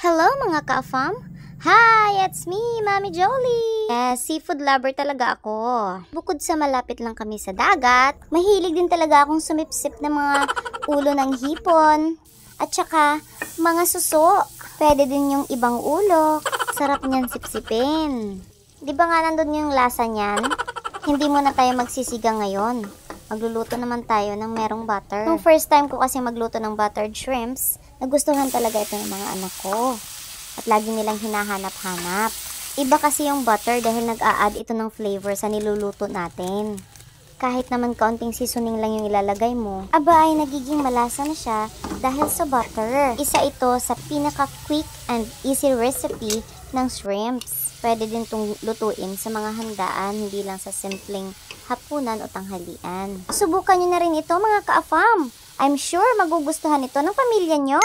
Hello mga ka-fam! Hi! It's me, Mami Jolie! Seafood lover talaga ako. Bukod sa malapit lang kami sa dagat, mahilig din talaga akong sumipsip ng mga ulo ng hipon. At saka, mga suso. Pwede din yung ibang ulo. Sarap niyan sipsipin. Di ba nga nandun yung lasa niyan? Hindi muna tayo magsisiga ngayon. Magluluto naman tayo ng merong butter. Nung first time ko kasi magluto ng buttered shrimps, nagustuhan talaga ito ng mga anak ko. At lagi nilang hinahanap-hanap. Iba kasi yung butter dahil nag-a-add ito ng flavor sa niluluto natin. Kahit naman kaunting seasoning lang yung ilalagay mo, aba ay nagiging malasa na siya dahil sa butter. Isa ito sa pinaka-quick and easy recipe ng shrimps. Pwede din itong lutuin sa mga handaan, hindi lang sa simpleng hapunan o tanghalian. Subukan nyo na rin ito mga ka-afam. I'm sure magugustuhan ito ng pamilya nyo.